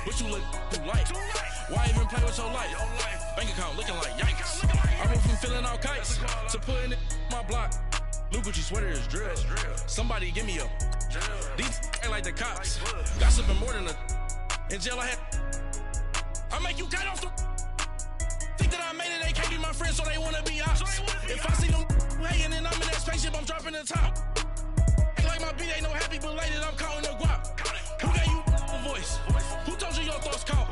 But you look too light. Why even play with your life? Bank account looking like yikes. I went from feeling all kites to putting it in my block. Blue Gucci sweater is drill. Somebody give me a. These ain't like the cops. Gossiping more than a. In jail I had. I make you cut off the. Think that I made it, they can't be my friends, so they wanna be ops. If I see them hating and I'm in that spaceship, I'm dropping the top. Ain't like my beat ain't no happy belated, I'm counting the guap. Who gave you a voice? Who told you your thoughts count?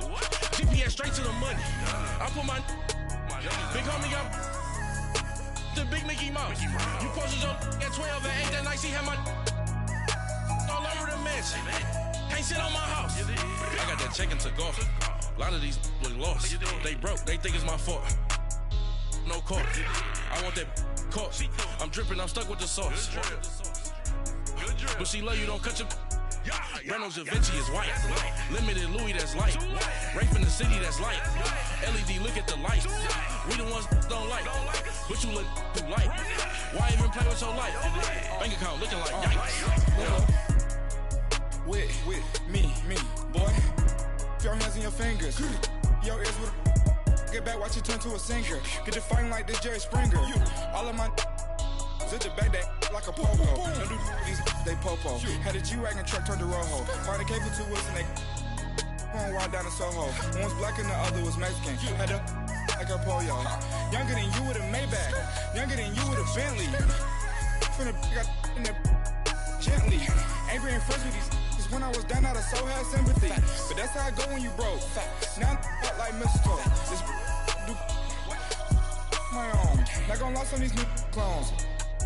GPS straight to the money. I put my big homie got the big Mickey Mouse. You posted your at 12 and 8 that night, she had my all over the mansion. Can't sit on my house. I got that check into golf. A lot of these look lost. They broke, they think it's my fault. No court. I want that court. I'm dripping, I'm stuck with the sauce. But she love you, don't cut your. Reynolds Da Vinci is white. Limited Louis, that's light. Rape in the city, that's light. LED, look at the light. We the ones don't like. But you look too light. Why even play with your life? Bank account looking like yikes. With me, boy. Your hands and your fingers. Your ears with a. Get back, watch you turn to a singer. Get to fighting like this Jerry Springer. All of my. Zit the back that like a popo. Don't do these, they popo. Had a G-Wagon truck turned to Rojo. Find a cable to us and they going wild down in Soho. One was black and the other was Mexican. Had a like a pollo. Younger than you with a Maybach. Younger than you with a Bentley. From the got in the gently. Angry and fresh with these. When I was down, I so had sympathy. But that's how I go when you broke. Now I'm like mistletoe. This do my own. Not gonna lost on these new clones.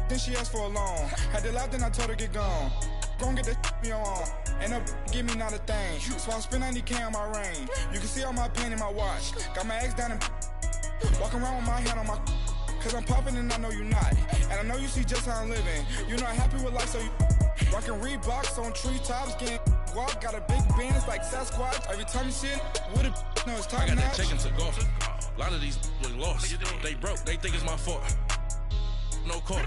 Then she asked for a loan. Had to laugh, then I told her get gone. Gon' get that me on. And up, give me not a thing. So I spend 90K on my ring. You can see all my pain in my watch. Got my ex down and walking around with my hand on my. Cause I'm popping and I know you not. And I know you see just how I'm living. You're not happy with life, so you. Rockin' Reeboks on treetops, getting guap. Got a big band, it's like Sasquatch. Every time you see it, with a no, it's top notch. I got that check into golf. A lot of these look lost. They broke, they think it's my fault. No court.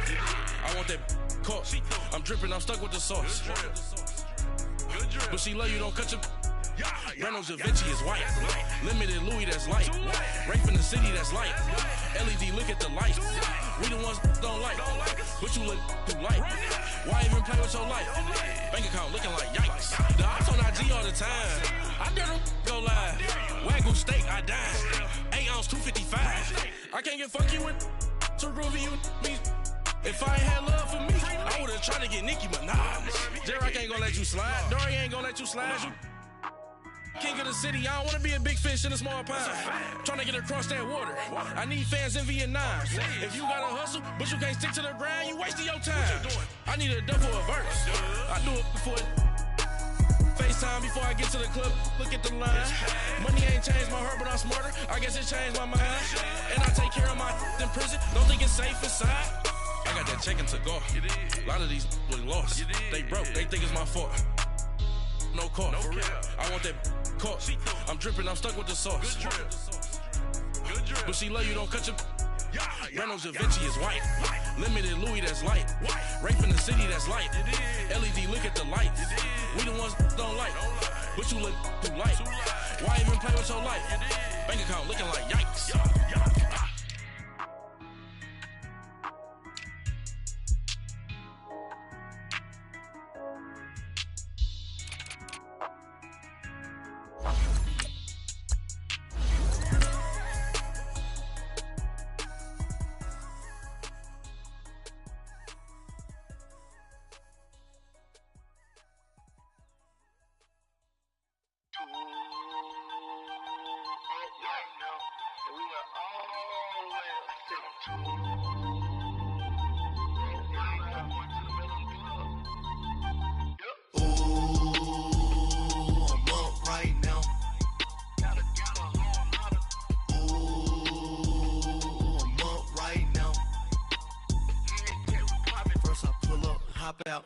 I want that court. I'm dripping, I'm stuck with the sauce. But she love you, don't cut your. Reynolds Da Vinci is white. Limited Louis, that's light. Rape in the city, that's light. LED, look at the light. We the ones don't like. But you look too light. Why even play with your life? Bank account looking like yikes. The ops on IG all the time. I dare them go live. Wagyu steak, I dine. 8 ounce, 255. I can't get funky with too groovy you me. If I ain't had love for me, I would've tried to get Nicki Minaj. J-Rock ain't gonna let you slide. Dory ain't gonna let you slide. You king of the city, I don't wanna be a big fish in a small pond. Trying to get across that water. I need fans in Vietnam. If you gotta hustle, but you can't stick to the grind, you wasting your time. I need a double a verse. I do it before FaceTime before I get to the club. Look at the line. Money ain't changed my heart, but I'm smarter. I guess it changed my mind. And I take care of my in prison. Don't think it's safe inside. I got that check into golf. A lot of these look lost. They broke, they think it's my fault. No court. I want that court. I'm dripping, I'm stuck with the sauce. But she love you, don't cut your. Reynolds Da Vinci is white. Limited Louis, that's light. Rape in the city, that's light. LED, look at the lights. We the ones don't like. But you look too light. Why even play with your life? Bank account looking like yikes. Out,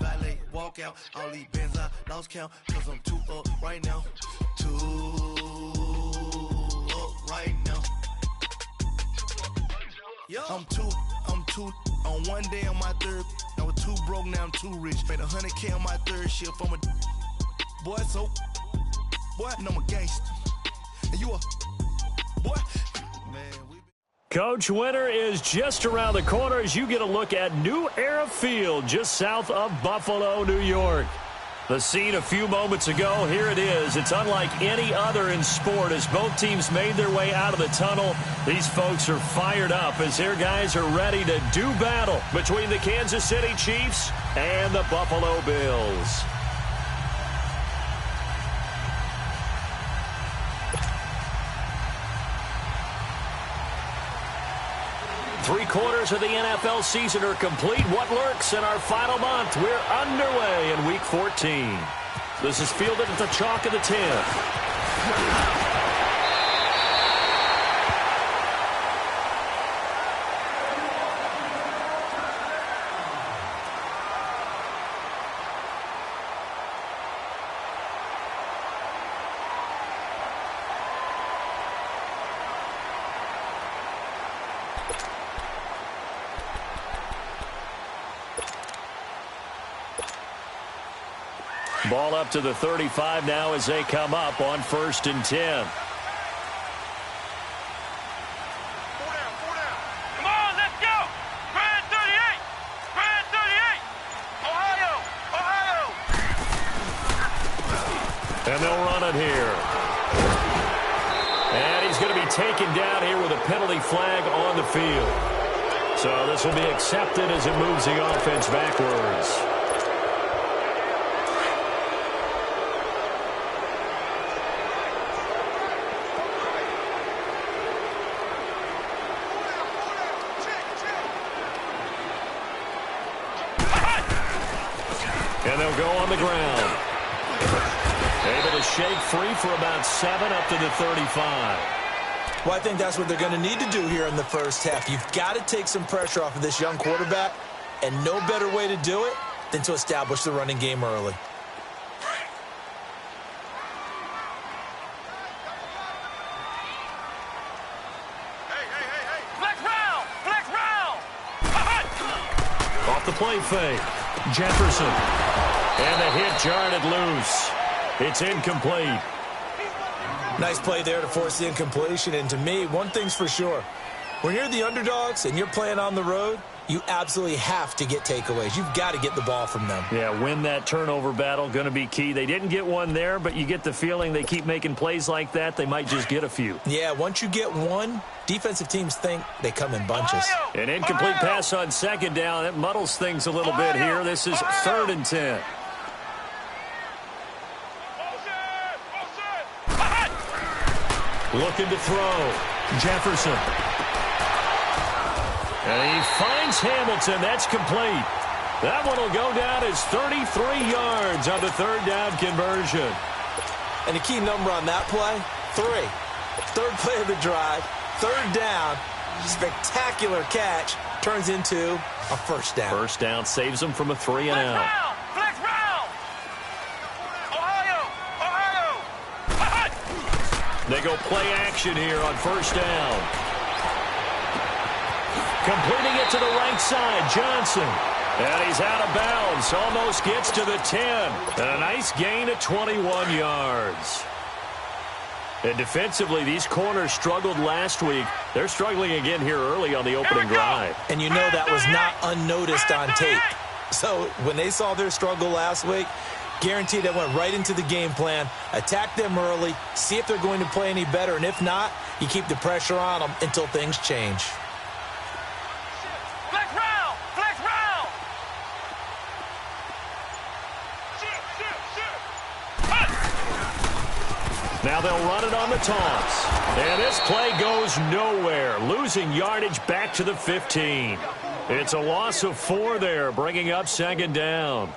valet, walk out, all these bins I lost count, cause I'm too up right now, too up right now. I'm too on one day on my third, I was too broke, now I'm too rich, made 100K on my third shift, I'm a boy, so boy, and I'm a gangster. And you a boy, man, Coach, winter is just around the corner as you get a look at New Era Field just south of Buffalo, New York. The scene a few moments ago, here it is. It's unlike any other in sport as both teams made their way out of the tunnel. These folks are fired up as their guys are ready to do battle between the Kansas City Chiefs and the Buffalo Bills. Three-quarters of the NFL season are complete. What lurks in our final month? We're underway in Week 14. This is fielded at the chalk of the 10th. Ball up to the 35 now as they come up on 1st and 10. Come on, let's go. Brand 38. Brand 38. Ohio. Ohio. And they'll run it here. And he's going to be taken down here with a penalty flag on the field. So this will be accepted as it moves the offense backwards. And they'll go on the ground. Able to shake free for about 7 up to the 35. Well, I think that's what they're going to need to do here in the first half. You've got to take some pressure off of this young quarterback, and no better way to do it than to establish the running game early. Flex round. Flex round. Off the play fake. Jefferson. And the hit jarred it loose. It's incomplete. Nice play there to force the incompletion. And to me, one thing's for sure. When you're the underdogs and you're playing on the road, you absolutely have to get takeaways. You've got to get the ball from them. Yeah, win that turnover battle, going to be key. They didn't get one there, but you get the feeling they keep making plays like that, they might just get a few. Yeah, once you get one, defensive teams think they come in bunches. An incomplete pass on 2nd down. It muddles things a little bit here. This is 3rd and 10. Looking to throw. Jefferson. And he finds Hamilton. That's complete. That one will go down as 33 yards on the 3rd down conversion. And the key number on that play, 3. 3rd play of the drive, 3rd down, spectacular catch, turns into a 1st down. 1st down saves them from a 3 and out. Flex round. Ohio. Ohio. They go play action here on 1st down. Completing it to the right side, Johnson. And he's out of bounds. Almost gets to the 10. And a nice gain of 21 yards. And defensively, these corners struggled last week. They're struggling again here early on the opening drive. And you know that was not unnoticed on tape. So when they saw their struggle last week, guaranteed they went right into the game plan, attack them early, see if they're going to play any better. And if not, you keep the pressure on them until things change. Flex round. Flex round. Now they'll run it on the toss. And this play goes nowhere, losing yardage back to the 15. It's a loss of 4 there, bringing up 2nd down.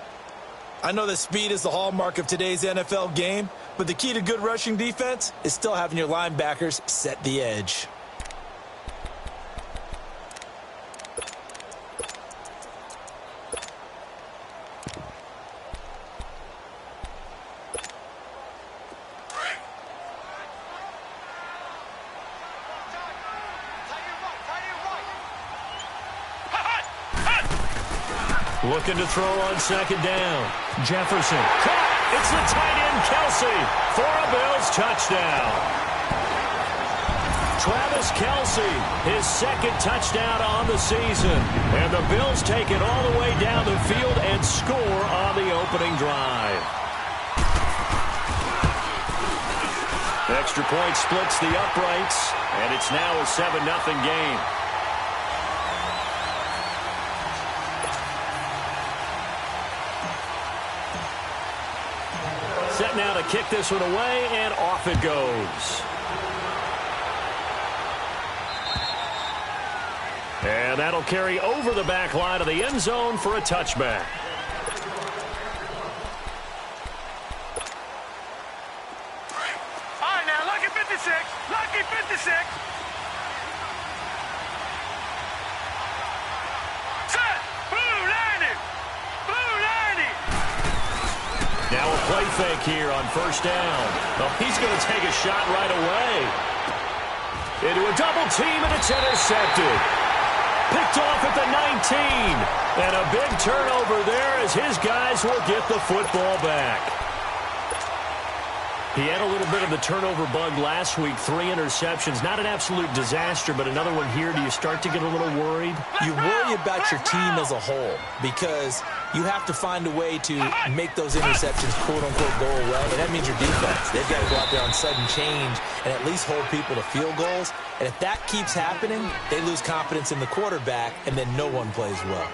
I know that speed is the hallmark of today's NFL game, but the key to good rushing defense is still having your linebackers set the edge. Looking to throw on 2nd down. Jefferson. Caught It's the tight end, Kelsey, for a Bills touchdown. Travis Kelsey, his second touchdown on the season. And the Bills take it all the way down the field and score on the opening drive. Extra point splits the uprights, and it's now a 7-0 game. Set now to kick this one away, and off it goes. And that'll carry over the back line of the end zone for a touchback. All right, now, lucky 56. Lucky 56. Set. Blue 90. Blue 90. Now a play fake here on first down. Oh, he's going to take a shot right away. Into a double team, and it's intercepted. Picked off at the 19. And a big turnover there as his guys will get the football back. He had a little bit of the turnover bug last week, 3 interceptions. Not an absolute disaster, but another one here. Do you start to get a little worried? You worry about your team as a whole because you have to find a way to make those interceptions, quote-unquote, go away. And that means your defense. They've got to go out there on sudden change and at least hold people to field goals. And if that keeps happening, they lose confidence in the quarterback, and then no one plays well.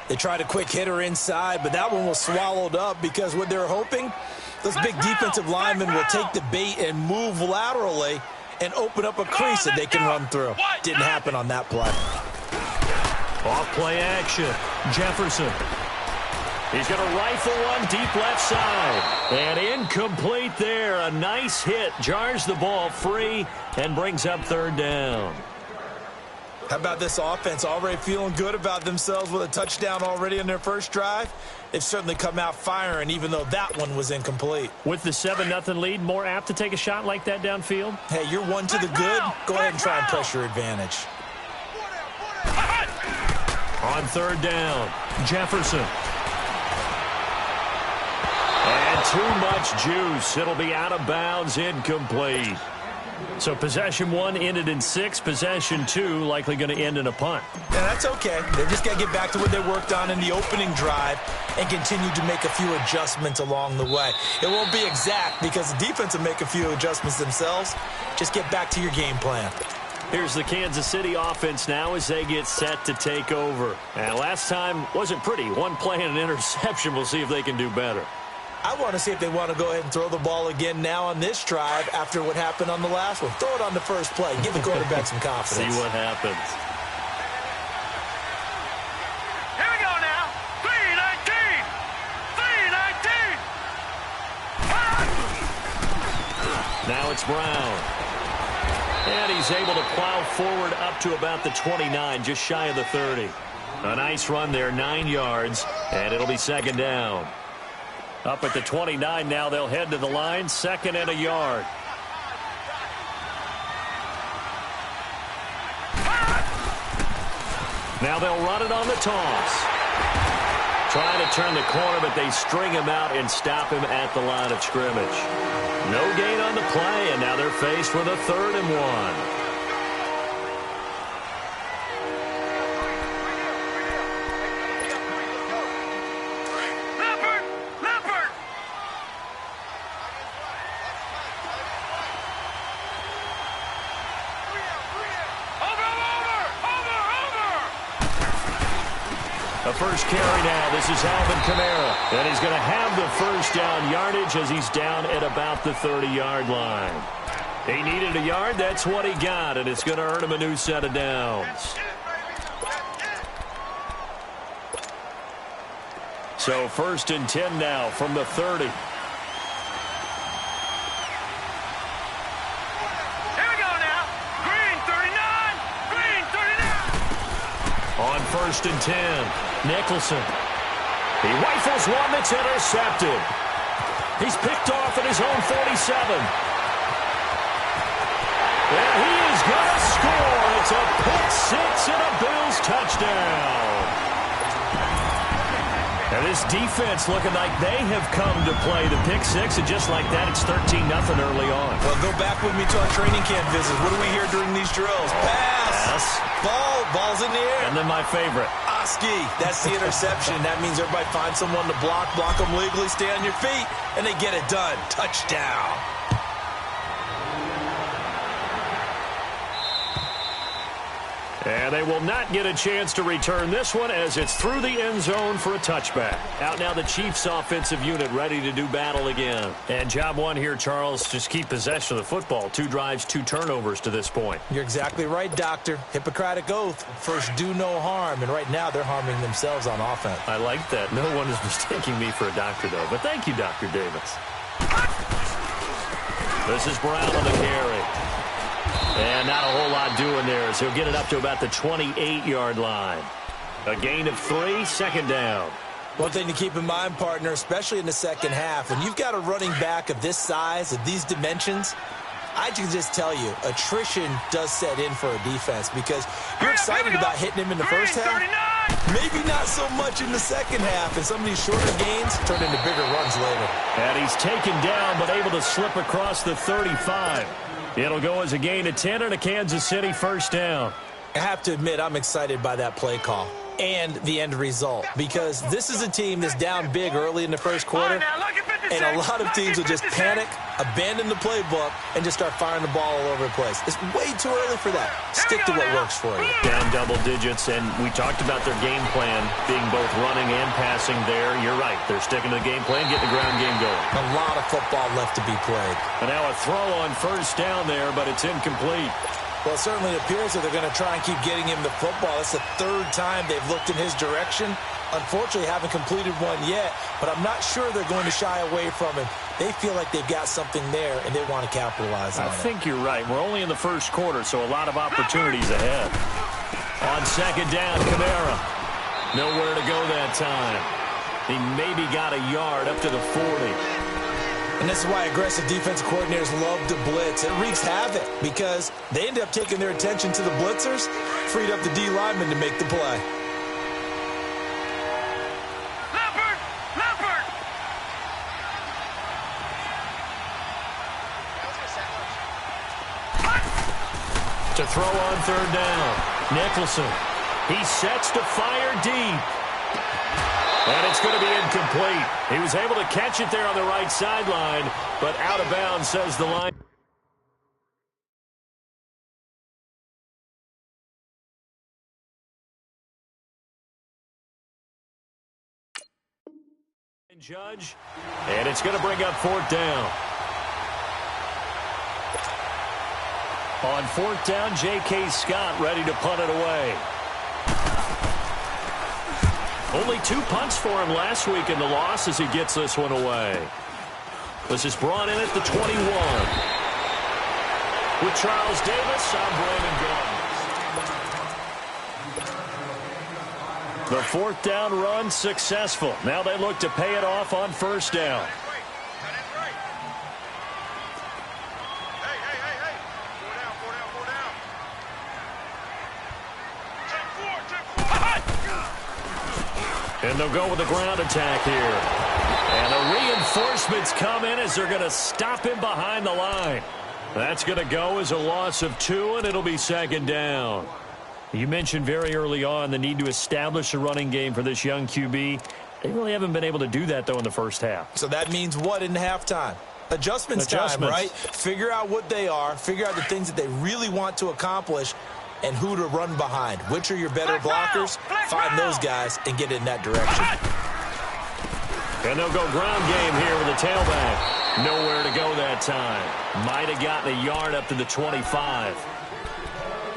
They tried a quick hitter inside, but that one was swallowed up because what they're hoping, those big defensive linemen will take the bait and move laterally and open up a crease that they can run through. Didn't happen on that play. Off play action. Jefferson. He's going to rifle one deep left side. And incomplete there. A nice hit. Jars the ball free and brings up third down. How about this offense already feeling good about themselves with a touchdown already in their first drive? They've certainly come out firing, even though that one was incomplete. With the 7-0 lead, more apt to take a shot like that downfield? Hey, you're one to the good. Go ahead and try and press your advantage. On third down, Jefferson. And too much juice. It'll be out of bounds, incomplete. So possession 1 ended in 6. Possession 2 likely going to end in a punt. Yeah, that's okay. They just got to get back to what they worked on in the opening drive and continue to make a few adjustments along the way. It won't be exact because the defense will make a few adjustments themselves. Just get back to your game plan. Here's the Kansas City offense now as they get set to take over. And last time wasn't pretty. One play and an interception. We'll see if they can do better. I want to see if they want to go ahead and throw the ball again now on this drive after what happened on the last one. Throw it on the first play. Give the quarterback some confidence. See what happens. Here we go now. 3-19. 3-19. Now it's Brown. And he's able to plow forward up to about the 29, just shy of the 30. A nice run there, 9 yards, and it'll be second down. Up at the 29 now, they'll head to the line, 2nd and a yard. Now they'll run it on the toss. Trying to turn the corner, but they string him out and stop him at the line of scrimmage. No gain on the play, and now they're faced with a 3rd and 1. First carry now. This is Alvin Kamara. And he's going to have the first down yardage as he's down at about the 30-yard line. He needed a yard. That's what he got, and it's going to earn him a new set of downs. So 1st and 10 now from the 30. Here we go now. Green 39. Green 39. On 1st and 10. Nicholson. He rifles one that's intercepted. He's picked off at his own 47. And he is going to score. It's a pick 6 and a Bills touchdown. And this defense looking like they have come to play the pick six, and just like that, it's 13-0 early on. Well, go back with me to our training camp visits. What do we hear during these drills? Pass. Ball's in the air. And then my favorite. Oski. That's the interception. That means everybody finds someone to block them legally, stay on your feet, and they get it done. Touchdown. And they will not get a chance to return this one as it's through the end zone for a touchback. Out now the Chiefs offensive unit ready to do battle again. And job one here, Charles, just keep possession of the football. 2 drives, 2 turnovers to this point. You're exactly right, Doctor. Hippocratic oath. First, do no harm. And right now they're harming themselves on offense. I like that. No one is mistaking me for a doctor, though. But thank you, Dr. Davis. This is Brown on the carry. And not a whole lot doing there as he'll get it up to about the 28-yard line. A gain of 3, second down. One thing to keep in mind, partner, especially in the second half, when you've got a running back of this size, of these dimensions, I can just tell you, attrition does set in for a defense because you're excited about hitting him in the first half. Maybe not so much in the second half, and some of these shorter gains turn into bigger runs later. And he's taken down but able to slip across the 35. It'll go as a gain of 10 and a Kansas City first down. I have to admit, I'm excited by that play call and the end result because this is a team that's down big early in the first quarter, and a lot of teams will just panic, abandon the playbook, and just start firing the ball all over the place. It's way too early for that. Stick to what works for you. Down double digits, and we talked about their game plan being both running and passing there. You're right. They're sticking to the game plan, getting the ground game going. A lot of football left to be played. And now a throw on first down there, but it's incomplete. Well, it certainly appears that they're going to try and keep getting him the football. It's the 3rd time they've looked in his direction. Unfortunately, haven't completed one yet, but I'm not sure they're going to shy away from him. They feel like they've got something there, and they want to capitalize on it. I think you're right. We're only in the first quarter, so a lot of opportunities ahead. On second down, Kamara. Nowhere to go that time. He maybe got a yard up to the 40. And this is why aggressive defensive coordinators love to blitz. It wreaks havoc because they end up taking their attention to the blitzers, freed up the D lineman to make the play. To throw on third down. Nicholson. He sets to fire deep. And it's going to be incomplete. He was able to catch it there on the right sideline, but out of bounds, says the line. Judge, and it's going to bring up 4th down. On 4th down, J.K. Scott ready to punt it away. Only 2 punts for him last week in the loss as he gets this one away. This is brought in at the 21. With Charles Davis, I'm Brandon Gordon. The 4th down run successful. Now they look to pay it off on first down. And they'll go with the ground attack here. And the reinforcements come in as they're going to stop him behind the line. That's going to go as a loss of 2, and it'll be second down. You mentioned very early on the need to establish a running game for this young QB. They really haven't been able to do that, though, in the first half. So that means what in halftime? Adjustments time, right? Figure out what they are. Figure out the things that they really want to accomplish and who to run behind. Which are your better blockers? Find those guys and get in that direction. And they'll go ground game here with a tailback. Nowhere to go that time. Might have gotten a yard up to the 25.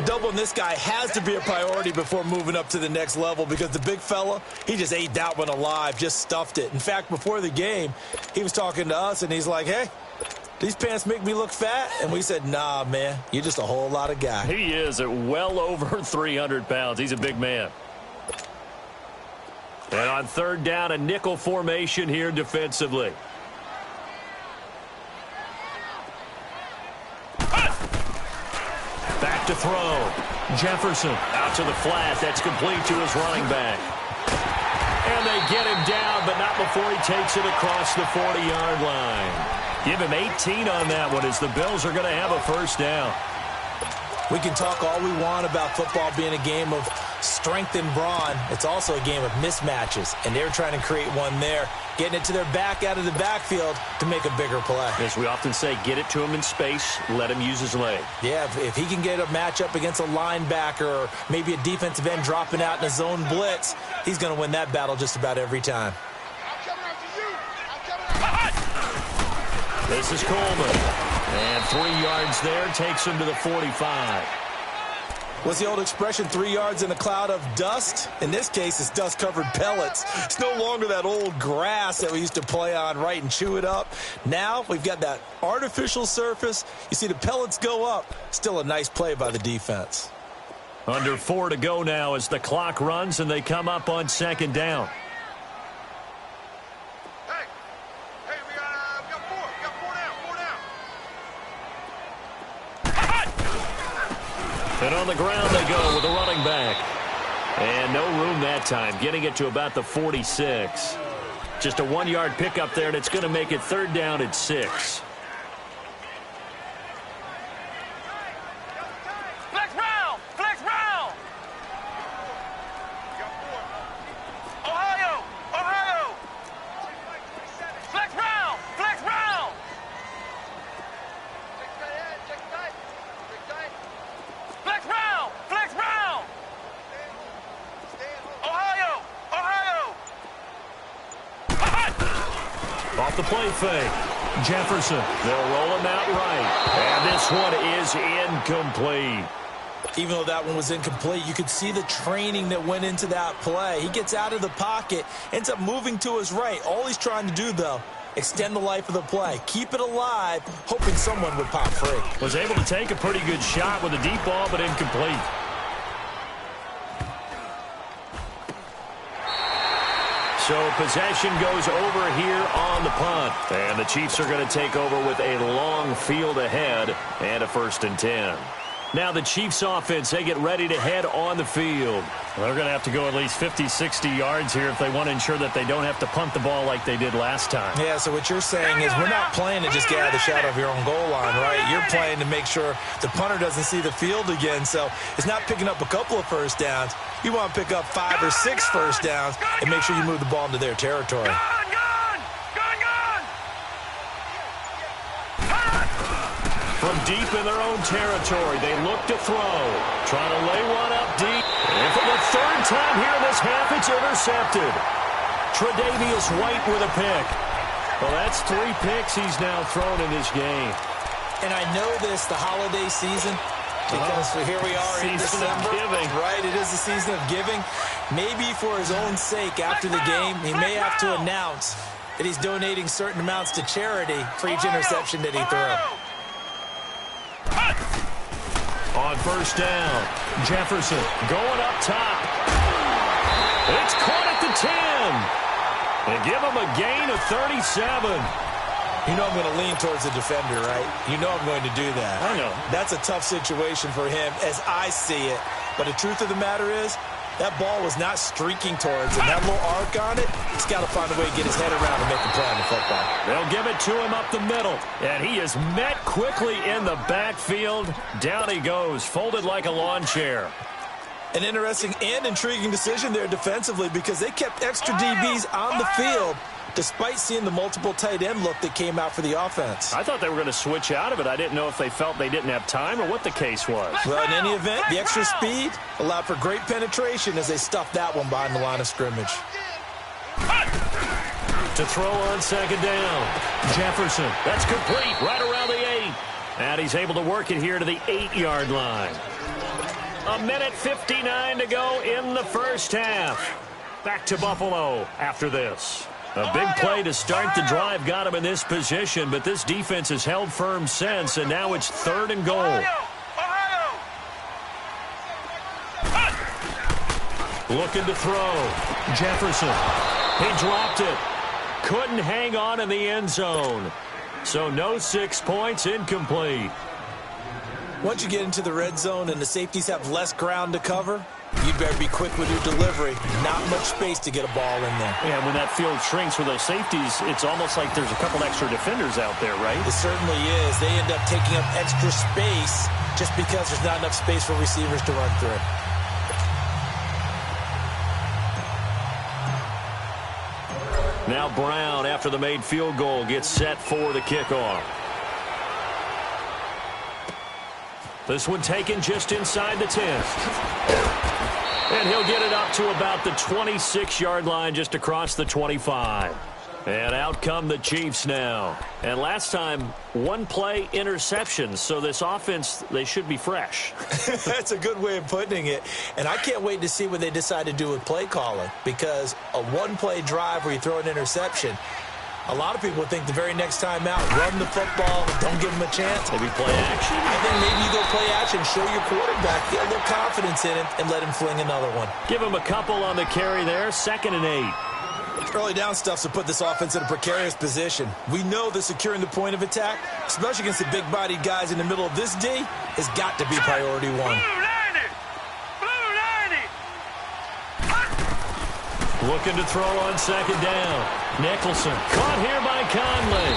Doubling this guy has to be a priority before moving up to the next level because the big fella, he just ate that one alive, just stuffed it. In fact, before the game, he was talking to us, and he's like, hey, these pants make me look fat? And we said, nah, man, you're just a whole lot of guy. He is at well over 300 pounds. He's a big man. And on third down, a nickel formation here defensively. Back to throw. Jefferson out to the flat. That's complete to his running back. And they get him down, but not before he takes it across the 40-yard line. Give him 18 on that one as the Bills are going to have a first down. We can talk all we want about football being a game of strength and brawn. It's also a game of mismatches, and they're trying to create one there, getting it to their back out of the backfield to make a bigger play. As we often say, get it to him in space, let him use his leg. Yeah, if he can get a matchup against a linebacker or maybe a defensive end dropping out in a zone blitz, he's going to win that battle just about every time. This is Coleman. And 3 yards there, takes him to the 45. What's the old expression, 3 yards in a cloud of dust? In this case, it's dust-covered pellets. It's no longer that old grass that we used to play on, right, and chew it up. Now we've got that artificial surface. You see the pellets go up. Still a nice play by the defense. Under 4 to go now as the clock runs and they come up on second down. And on the ground they go with the running back. And no room that time, getting it to about the 46. Just a 1-yard pickup there, and it's going to make it third down at 6. Flex round! Flex round! Ohio! Ohio! Flex round! Flex round! Flex round! Flex round! Ohio! Ohio! Off the play fake. Jefferson. They'll roll him out right. And this one is incomplete. Even though that one was incomplete, you could see the training that went into that play. He gets out of the pocket, ends up moving to his right. All he's trying to do, though, extend the life of the play. Keep it alive, hoping someone would pop free. Was able to take a pretty good shot with a deep ball, but incomplete. So possession goes over here on the punt. And the Chiefs are going to take over with a long field ahead and a 1st and 10. Now the Chiefs offense, they get ready to head on the field. They're going to have to go at least 50, 60 yards here if they want to ensure that they don't have to punt the ball like they did last time. Yeah, so what you're saying is we're not playing to just get out of the shadow of your own goal line, right? You're playing to make sure the punter doesn't see the field again. So it's not picking up a couple of first downs. You want to pick up 5 or 6 first downs and make sure you move the ball into their territory. From deep in their own territory, they look to throw. Trying to lay one up deep. And for the 3rd time here in this half, it's intercepted. Tre'Davious White with a pick. Well, that's 3 picks he's now thrown in this game. And I know this, the holiday season, because here we are in December. Right, it is the season of giving. Maybe for his own sake after the game, he may have to announce that he's donating certain amounts to charity for each interception that he threw. On first down, Jefferson going up top. It's caught at the 10. And give him a gain of 37. You know I'm going to lean towards the defender, right? You know I'm going to do that. I know. That's a tough situation for him as I see it. But the truth of the matter is, that ball was not streaking towards him. That little arc on it, he's got to find a way to get his head around and make a play on the football. They'll give it to him up the middle. And he is met quickly in the backfield. Down he goes, folded like a lawn chair. An interesting and intriguing decision there defensively because they kept extra DBs on the field despite seeing the multiple tight end look that came out for the offense. I thought they were going to switch out of it. I didn't know if they felt they didn't have time or what the case was. Well, in any event, the extra speed allowed for great penetration as they stuffed that one behind the line of scrimmage. To throw on second down, Jefferson. That's complete right around the 8. And he's able to work it here to the 8-yard line. 1:59 to go in the first half. Back to Buffalo after this. A big play to start the drive got him in this position, but this defense has held firm since, and now it's 3rd and goal. Looking to throw. Jefferson. He dropped it. Couldn't hang on in the end zone. So no 6 points, incomplete. Once you get into the red zone and the safeties have less ground to cover, You better be quick with your delivery. Not much space to get a ball in there. Yeah, when that field shrinks with those safeties, it's almost like there's a couple extra defenders out there, right? It certainly is. They end up taking up extra space just because there's not enough space for receivers to run through. Now Brown, after the made field goal, gets set for the kickoff. This one taken just inside the 10. And he'll get it up to about the 26-yard line, just across the 25. And out come the Chiefs now. And last time, one-play interceptions. So this offense, they should be fresh. That's a good way of putting it. And I can't wait to see what they decide to do with play calling. Because a one-play drive where you throw an interception, a lot of people think the very next time out, run the football, don't give them a chance. Maybe play action? I think maybe you go play action, show your quarterback, get a little confidence in it, and let him fling another one. Give him a couple on the carry there, 2nd and 8. Early down stuff to put this offense in a precarious position. We know that securing the point of attack, especially against the big-bodied guys in the middle of this D, has got to be priority one. Looking to throw on 2nd down. Nicholson caught here by Conley.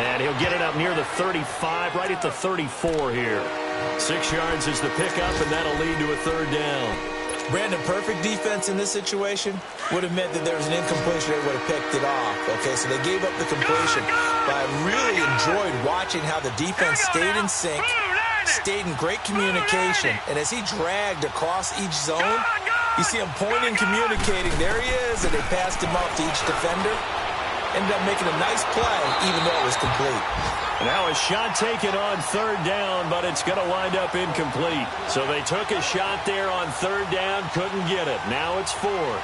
And he'll get it up near the 35, right at the 34 here. 6 yards is the pickup, and that'll lead to a 3rd down. Brandon, perfect defense in this situation would have meant that there was an incompletion. They would have picked it off. Okay, so they gave up the completion. But I really enjoyed watching how the defense stayed in sync, stayed in great communication. And as he dragged across each zone, you see him pointing, communicating. There he is, and they passed him off to each defender. Ended up making a nice play, even though it was complete. Now a shot taken on 3rd down, but it's going to wind up incomplete. So they took a shot there on 3rd down, couldn't get it. Now it's 4th.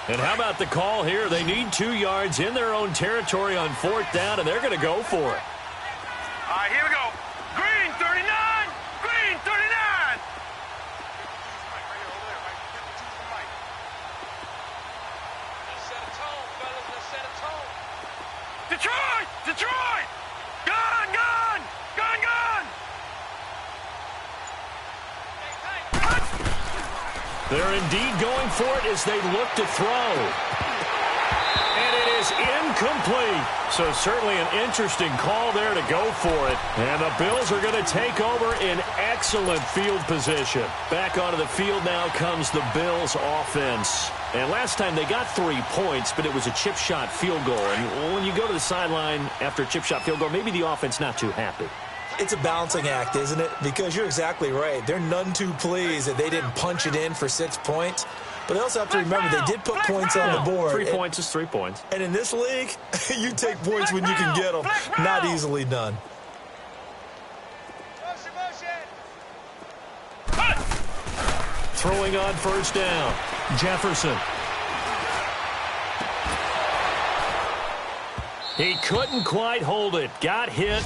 And how about the call here? They need 2 yards in their own territory on 4th down, and they're going to go for it. All right, here we go. Green 39. Green 39. Let's set a tone, fellas. Let's set a tone. Detroit! Detroit! Gun! Gun! Gun! Gun! They're indeed going for it as they look to throw. And it is incomplete. So certainly an interesting call there to go for it. And the Bills are going to take over in excellent field position. Back onto the field now comes the Bills offense. And last time they got 3 points, but it was a chip shot field goal. And when you go to the sideline after a chip shot field goal, maybe the offense not too happy. It's a balancing act, isn't it? Because you're exactly right. They're none too pleased that they didn't punch it in for 6 points. But they also have to remember they did put points on the board. 3 points is 3 points. And in this league, you take points when you can get them. Not easily done. Throwing on 1st down. Jefferson. He couldn't quite hold it. Got hit.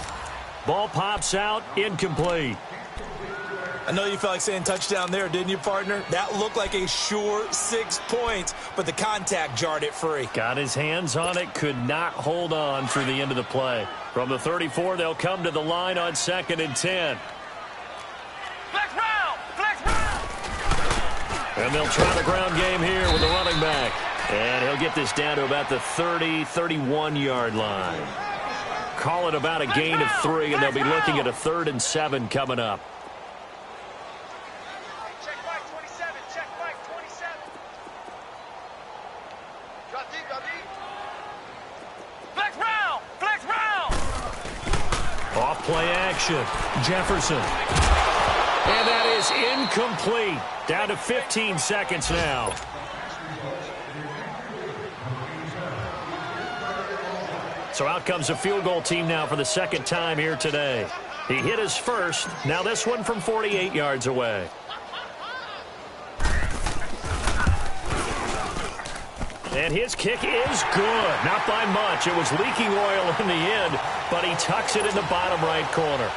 Ball pops out. Incomplete. I know you felt like saying touchdown there, didn't you, partner? That looked like a sure 6 points, but the contact jarred it free. Got his hands on it, could not hold on through the end of the play. From the 34, they'll come to the line on 2nd and 10. Flex round! Flex round! And they'll try the ground game here with the running back. And he'll get this down to about the 30, 31-yard line. Call it about a gain of 3, and they'll be looking at a 3rd and 7 coming up. Off-play action. Jefferson. And that is incomplete. Down to 15 seconds now. So out comes a field goal team now for the 2nd time here today. He hit his first. Now this one from 48 yards away. And his kick is good. Not by much. It was leaking oil in the end, but he tucks it in the bottom right corner.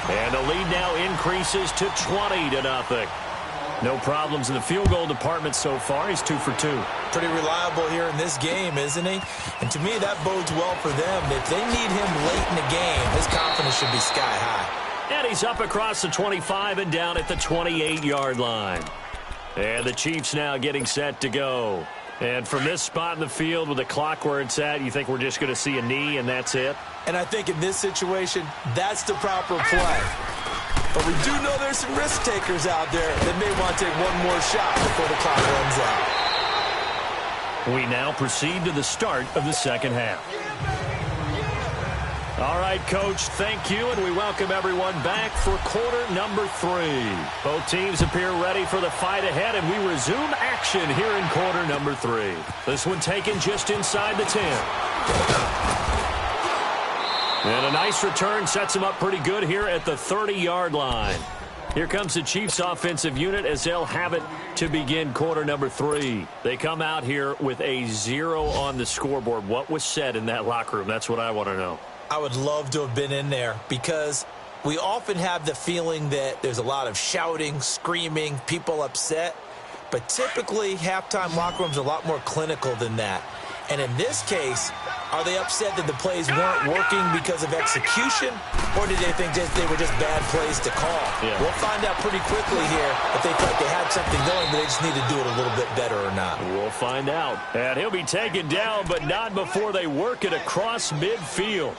And the lead now increases to 20-0. No problems in the field goal department so far. He's 2 for 2. Pretty reliable here in this game, isn't he? And to me, that bodes well for them. If they need him late in the game, his confidence should be sky high. And he's up across the 25 and down at the 28-yard line. And the Chiefs now getting set to go. And from this spot in the field with the clock where it's at, you think we're just going to see a knee and that's it? And I think in this situation, that's the proper play. But we do know there's some risk takers out there that may want to take one more shot before the clock runs out. We now proceed to the start of the second half. All right, Coach, thank you, and we welcome everyone back for quarter number 3. Both teams appear ready for the fight ahead, and we resume action here in quarter number 3. This one taken just inside the 10. And a nice return sets him up pretty good here at the 30-yard line. Here comes the Chiefs offensive unit as they'll have it to begin quarter number 3. They come out here with a 0 on the scoreboard. What was said in that locker room? That's what I want to know. I would love to have been in there because we often have the feeling that there's a lot of shouting, screaming, people upset. But typically, halftime locker rooms are a lot more clinical than that. And in this case, are they upset that the plays weren't working because of execution, or did they think they were just bad plays to call? Yeah. We'll find out pretty quickly here if they felt they had something going, but they just need to do it a little bit better or not. We'll find out. And he'll be taken down, but not before they work it across midfield.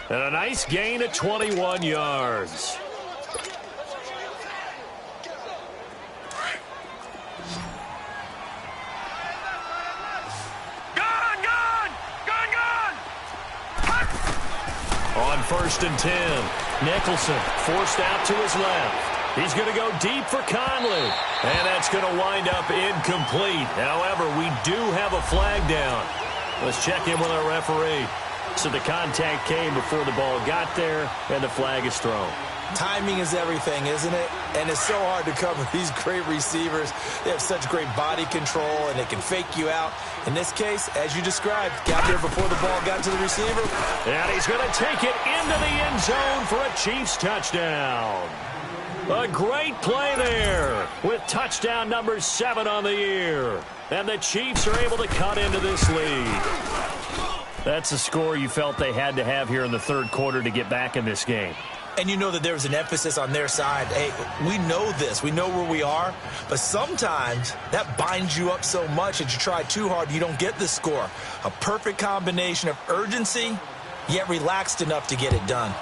And a nice gain of 21 yards. On 1st and 10, Nicholson forced out to his left. He's going to go deep for Conley. And that's going to wind up incomplete. However, we do have a flag down. Let's check in with our referee. So the contact came before the ball got there, and the flag is thrown. Timing is everything, isn't it? And it's so hard to cover these great receivers. They have such great body control, and they can fake you out. In this case, as you described, got there before the ball got to the receiver. And he's going to take it into the end zone for a Chiefs touchdown. A great play there with touchdown number 7 on the year. And the Chiefs are able to cut into this lead. That's a score you felt they had to have here in the third quarter to get back in this game. And you know that there was an emphasis on their side. Hey, we know this. We know where we are. But sometimes that binds you up so much that you try too hard, you don't get the score. A perfect combination of urgency, yet relaxed enough to get it done.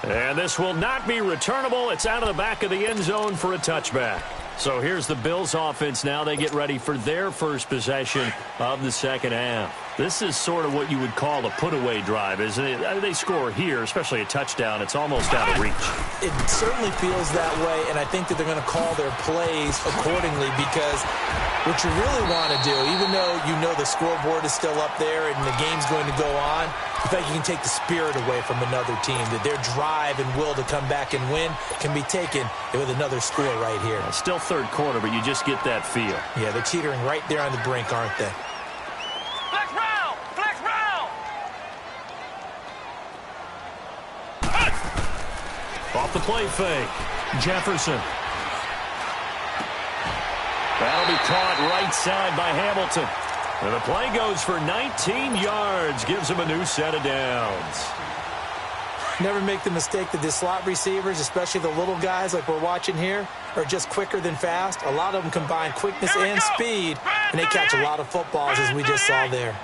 And this will not be returnable. It's out of the back of the end zone for a touchback. So here's the Bills offense now. They get ready for their first possession of the second half. This is sort of what you would call a put-away drive, isn't it? I mean, they score here, especially a touchdown. It's almost out of reach. It certainly feels that way, and I think that they're going to call their plays accordingly because what you really want to do, even though you know the scoreboard is still up there and the game's going to go on, I think you can take the spirit away from another team, that their drive and will to come back and win can be taken with another score right here. It's still third quarter, but you just get that feel. Yeah, they're teetering right there on the brink, aren't they? Flex round! Flex round! Off the play fake. Jefferson. That'll be caught right side by Hamilton. And the play goes for 19 yards. Gives him a new set of downs. Never make the mistake that the slot receivers, especially the little guys like we're watching here, are just quicker than fast. A lot of them combine quickness and speed, and they catch a lot of footballs, as we just saw there.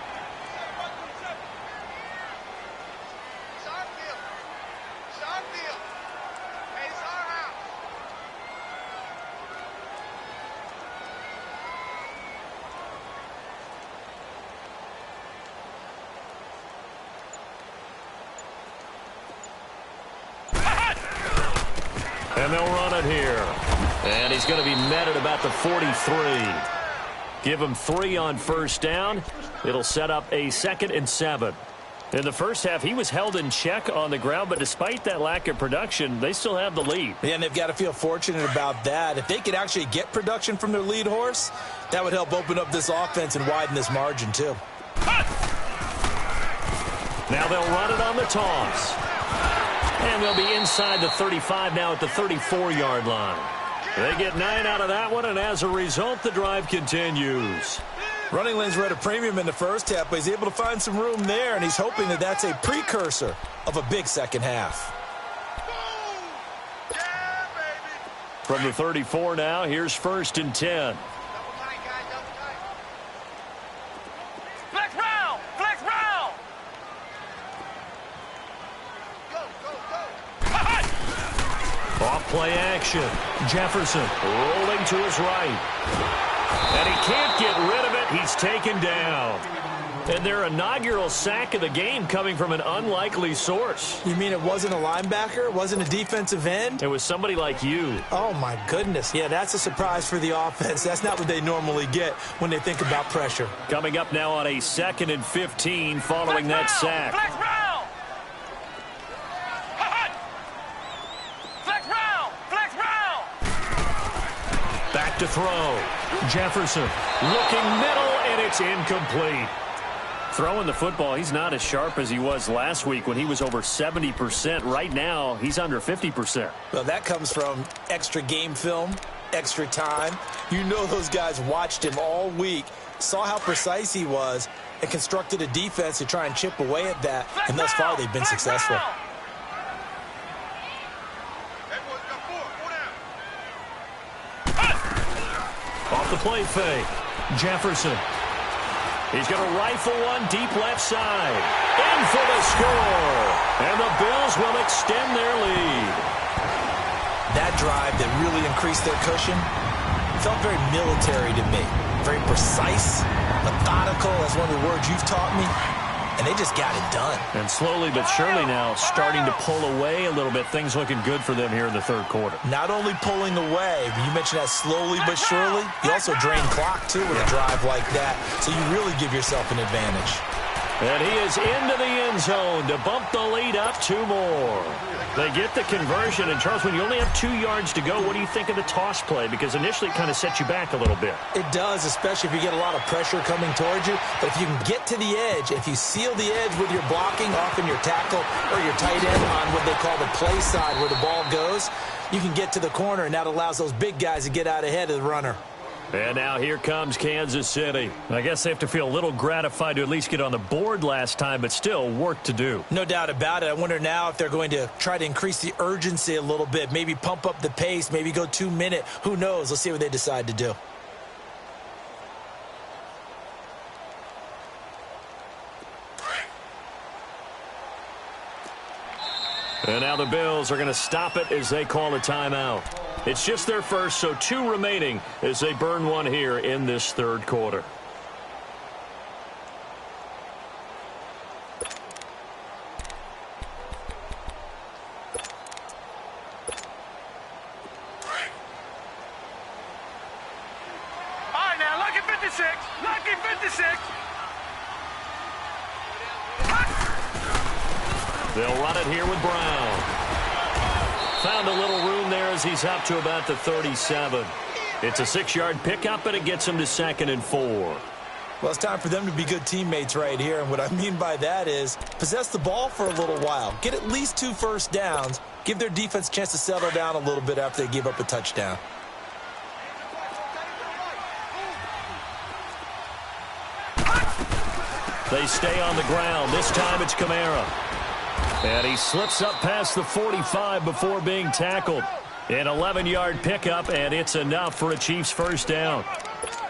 And they'll run it here. And he's going to be met at about the 43. Give him 3 on first down. It'll set up a 2nd and 7. In the first half, he was held in check on the ground, but despite that lack of production, they still have the lead. Yeah, and they've got to feel fortunate about that. If they could actually get production from their lead horse, that would help open up this offense and widen this margin, too. Now they'll run it on the toss. And they'll be inside the 35 now at the 34-yard line. They get 9 out of that one, and as a result, the drive continues. Running lanes were at a premium in the first half, but he's able to find some room there, and he's hoping that that's a precursor of a big second half. From the 34 now, here's 1st and 10. Flex round! Flex round! Off play action. Jefferson rolling to his right. And he can't get rid of it. He's taken down. And their inaugural sack of the game coming from an unlikely source. You mean it wasn't a linebacker? It wasn't a defensive end? It was somebody like you. Oh, my goodness. Yeah, that's a surprise for the offense. That's not what they normally get when they think about pressure. Coming up now on a 2nd and 15 following that sack. Flex round! Flex round! Flex round! Back to throw. Jefferson looking middle, and it's incomplete. Throwing the football, he's not as sharp as he was last week when he was over 70%. Right now, he's under 50%. Well, that comes from extra game film, extra time. You know those guys watched him all week, saw how precise he was, and constructed a defense to try and chip away at that. And thus far, they've been successful. Off the play fake. Jefferson. He's going to rifle one deep left side. In for the score. And the Bills will extend their lead. That drive that really increased their cushion felt very military to me. Very precise, methodical. That's one of the words you've taught me. And they just got it done. And slowly but surely now starting to pull away a little bit. Things looking good for them here in the third quarter. Not only pulling away, but you mentioned that slowly but surely. You also drain clock, too, with a drive like that. So you really give yourself an advantage. And he is into the end zone to bump the lead up 2 more. They get the conversion. And, Charles, when you only have 2 yards to go, what do you think of the toss play? Because initially it kind of sets you back a little bit. It does, especially if you get a lot of pressure coming towards you. But if you can get to the edge, if you seal the edge with your blocking, often your tackle or your tight end on what they call the play side where the ball goes, you can get to the corner, and that allows those big guys to get out ahead of the runner. And now here comes Kansas City. I guess they have to feel a little gratified to at least get on the board last time, but still work to do. No doubt about it. I wonder now if they're going to try to increase the urgency a little bit, maybe pump up the pace, maybe go 2-minute. Who knows? Let's see what they decide to do. And now the Bills are going to stop it as they call a timeout. It's just their first, so 2 remaining as they burn one here in this third quarter. All right, now, lucky 56. Lucky 56. They'll run it here with Brown. Found a little room there as he's up to about the 37. It's a 6-yard pickup, but it gets him to 2nd and 4. Well, it's time for them to be good teammates right here. And what I mean by that is possess the ball for a little while. Get at least 2 first downs. Give their defense a chance to settle down a little bit after they give up a touchdown. They stay on the ground. This time it's Kamara. And he slips up past the 45 before being tackled. An 11-yard pickup, and it's enough for a Chiefs first down.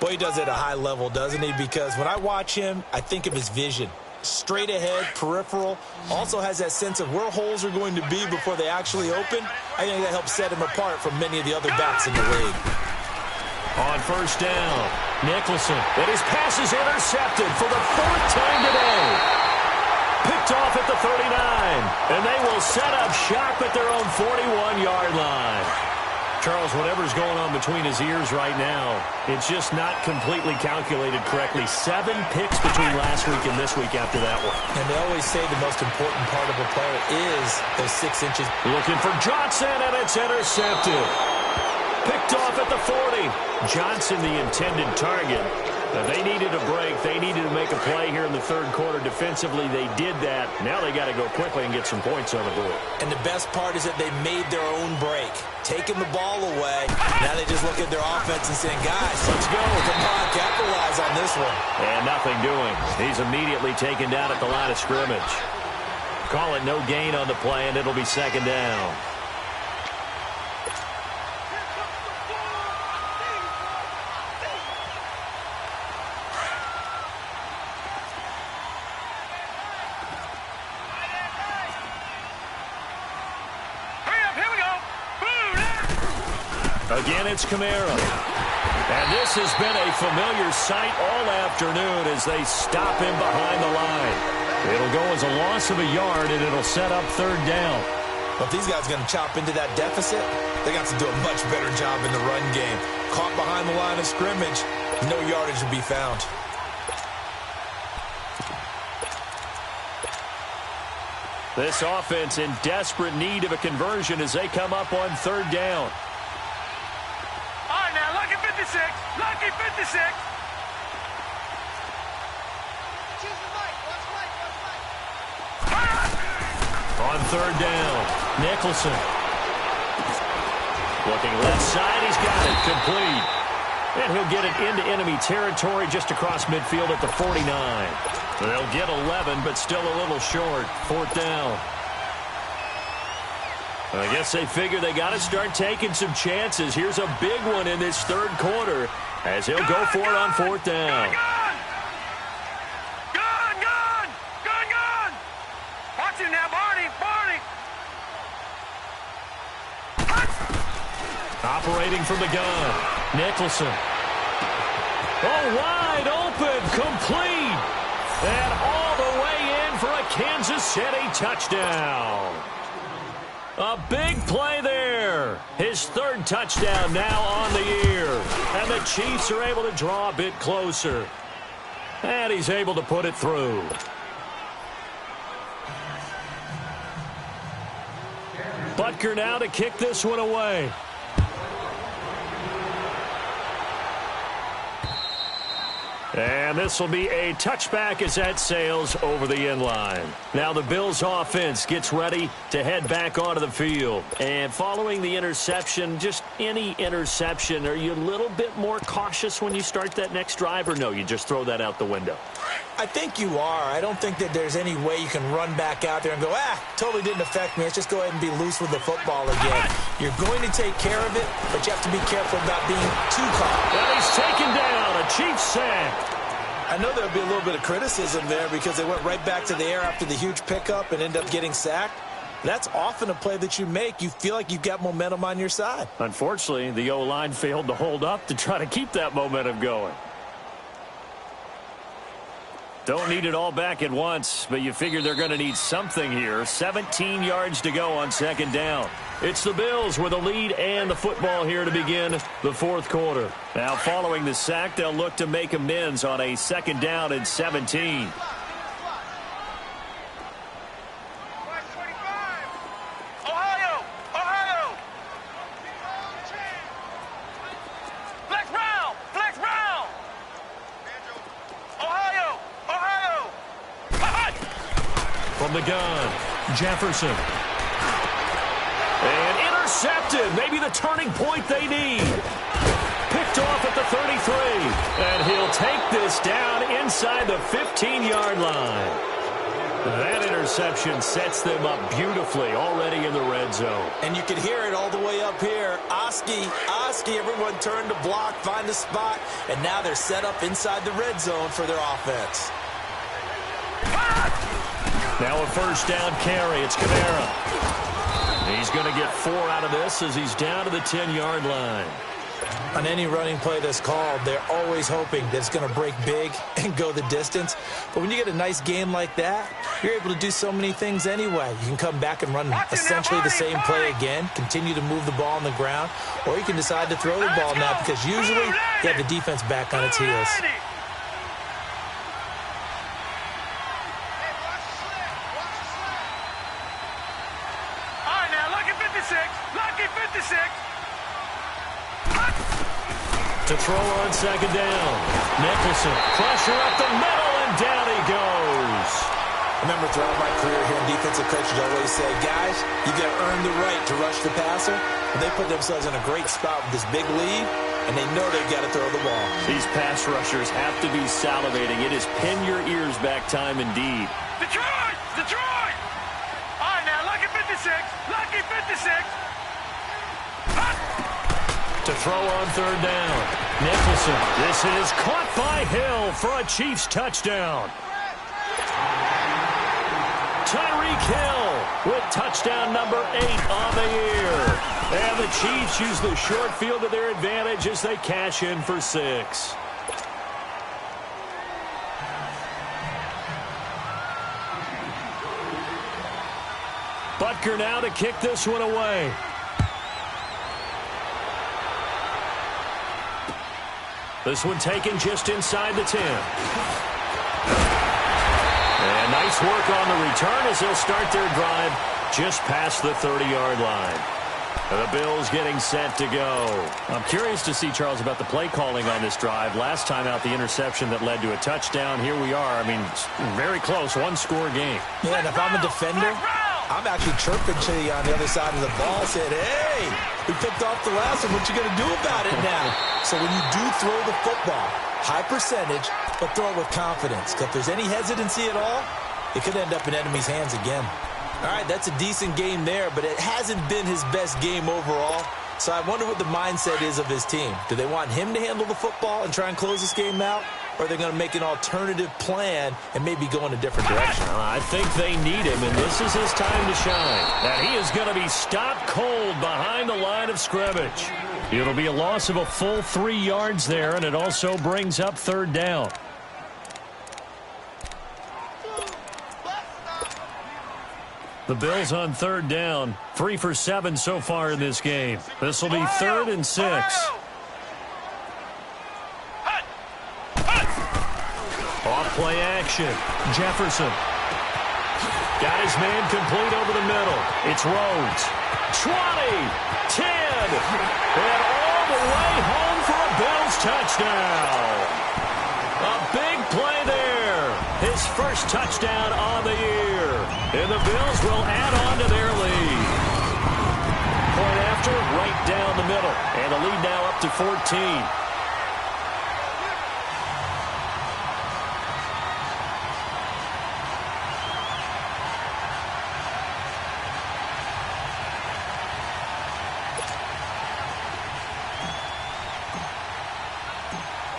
Well, he does it at a high level, doesn't he? Because when I watch him, I think of his vision. Straight ahead, peripheral. Also has that sense of where holes are going to be before they actually open. I think that helps set him apart from many of the other backs in the league. On first down, Nicholson. And his pass is intercepted for the 4th time today. Picked off at the 39. And they will set up shop at their own 41-yard line. Charles, whatever's going on between his ears right now, it's just not completely calculated correctly. 7 picks between last week and this week after that one. And they always say the most important part of a player is those 6 inches. Looking for Johnson, and it's intercepted. Picked off at the 40. Johnson, the intended target. They needed a break. They needed to make a play here in the third quarter. Defensively, they did that. Now they got to go quickly and get some points on the board. And the best part is that they made their own break, taking the ball away. Now they just look at their offense and saying, guys, let's go. Come on, capitalize on this one. And nothing doing. He's immediately taken down at the line of scrimmage. Call it no gain on the play, and it'll be second down. Again, it's Kamara. And this has been a familiar sight all afternoon as they stop him behind the line. It'll go as a loss of a yard, and it'll set up third down. But these guys are going to chop into that deficit. They got to do a much better job in the run game. Caught behind the line of scrimmage, no yardage will be found. This offense in desperate need of a conversion as they come up on third down. Lucky 56. On third down, Nicholson. Looking left side, he's got it, complete. And he'll get it into enemy territory just across midfield at the 49. They'll get 11, but still a little short. Fourth down. I guess they figure they got to start taking some chances. Here's a big one in this third quarter as he'll go for it on fourth down. Gun! Watch him now, Barney! Operating from the gun, Nicholson. Oh, wide open, complete. And all the way in for a Kansas City touchdown. A big play there. His third touchdown now on the year. And the Chiefs are able to draw a bit closer. And he's able to put it through. Butker now to kick this one away. And this will be a touchback as that sails over the end line. Now the Bills offense gets ready to head back onto the field. And following the interception, just any interception, are you a little bit more cautious when you start that next drive, or no, you just throw that out the window? I think you are. I don't think that there's any way you can run back out there and go, totally didn't affect me. Let's just go ahead and be loose with the football again. You're going to take care of it, but you have to be careful about being too caught. Well, he's taken down. A Chiefs sack. I know there'll be a little bit of criticism there because they went right back to the air after the huge pickup and end up getting sacked. That's often a play that you make. You feel like you've got momentum on your side. Unfortunately, the O-line failed to hold up to try to keep that momentum going. Don't need it all back at once, but you figure they're going to need something here. 17 yards to go on second down. It's the Bills with a lead and the football here to begin the fourth quarter. Now, following the sack, they'll look to make amends on a second down and 17. From the gun, Jefferson. And intercepted. Maybe the turning point they need. Picked off at the 33. And he'll take this down inside the 15-yard line. That interception sets them up beautifully already in the red zone. And you can hear it all the way up here. Oski, everyone turned to block, find a spot, and now they're set up inside the red zone for their offense. Now a first down carry. It's Kamara. He's going to get 4 out of this as he's down to the 10-yard line. On any running play that's called, they're always hoping that it's going to break big and go the distance. But when you get a nice game like that, you're able to do so many things anyway. You can come back and run essentially the same play again, continue to move the ball on the ground, or you can decide to throw the ball now because usually you have the defense back on its heels. To throw on second down. Nicholson, pressure up the middle, and down he goes. I remember throughout my career here, defensive coaches always say, guys, you got to earn the right to rush the passer. But they put themselves in a great spot with this big lead, and they know they've got to throw the ball. These pass rushers have to be salivating. It is pin your ears back time indeed. Detroit! Detroit! All right, now, lucky 56. Lucky 56. To throw on third down. Nicholson. This is caught by Hill for a Chiefs touchdown. Tyreek Hill with touchdown number 8 on the year. And the Chiefs use the short field to their advantage as they cash in for 6. Butker now to kick this one away. This one taken just inside the 10. And nice work on the return as they'll start their drive just past the 30-yard line. The Bills getting set to go. I'm curious to see, Charles, about the play calling on this drive. Last time out, the interception that led to a touchdown. Here we are. I mean, very close, one-score game. Yeah, and if I'm a defender, I'm actually chirping to you on the other side of the ball, saying, hey, we picked off the last one. What you going to do about it now? So when you do throw the football, high percentage, but throw it with confidence. Because if there's any hesitancy at all, it could end up in enemy's hands again. All right, that's a decent game there, but it hasn't been his best game overall. So I wonder what the mindset is of his team. Do they want him to handle the football and try and close this game out? Or are they going to make an alternative plan and maybe go in a different direction? I think they need him, and this is his time to shine. And he is going to be stopped cold behind the line of scrimmage. It'll be a loss of a full 3 yards there, and it also brings up third down. The Bills on third down, 3 for 7 so far in this game. This will be 3rd and 6. Off play action. Jefferson. Got his man complete over the middle. It's Rhodes. 20, 10, and all the way home for a Bills touchdown. A big play there. His first touchdown on the year. And the Bills will add on to their lead. Point after, right down the middle. And the lead now up to 14.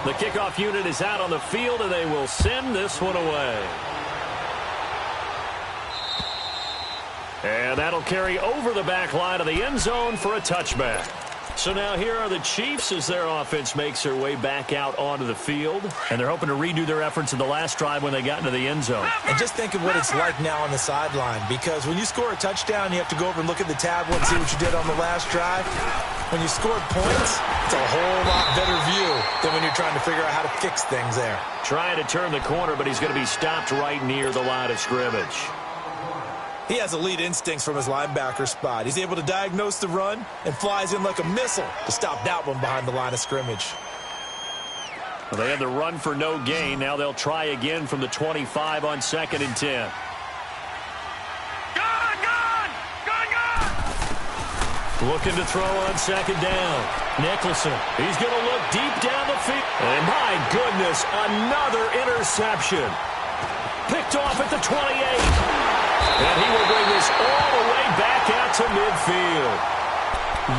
The kickoff unit is out on the field, and they will send this one away. And that'll carry over the back line of the end zone for a touchback. So now here are the Chiefs as their offense makes their way back out onto the field. And they're hoping to redo their efforts in the last drive when they got into the end zone. And just think of what it's like now on the sideline. Because when you score a touchdown, you have to go over and look at the tablet and see what you did on the last drive. When you scored points, it's a whole lot better view than when you're trying to figure out how to fix things there. Trying to turn the corner, but he's going to be stopped right near the line of scrimmage. He has elite instincts from his linebacker spot. He's able to diagnose the run and flies in like a missile to stop that one behind the line of scrimmage. Well, they had the run for no gain. Now they'll try again from the 25 on 2nd and 10. Looking to throw on 2nd down. Nicholson. He's going to look deep down the field. And my goodness, another interception. Picked off at the 28. And he will bring this all the way back out to midfield.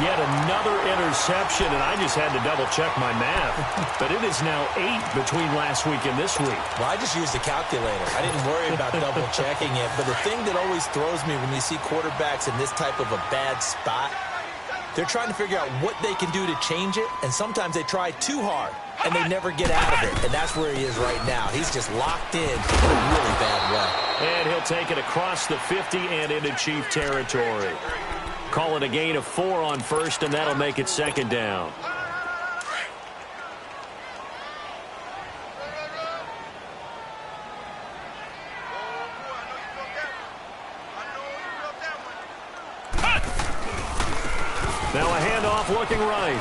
Yet another interception, and I just had to double-check my math. But it is now 8 between last week and this week. Well, I just used a calculator. I didn't worry about double-checking it. But the thing that always throws me when you see quarterbacks in this type of a bad spot, they're trying to figure out what they can do to change it, and sometimes they try too hard, and they never get out of it. And that's where he is right now. He's just locked in a really bad way. And he'll take it across the 50 and into Chief territory. Call it a gain of 4 on 1st, and that'll make it 2nd down. Now a handoff looking right.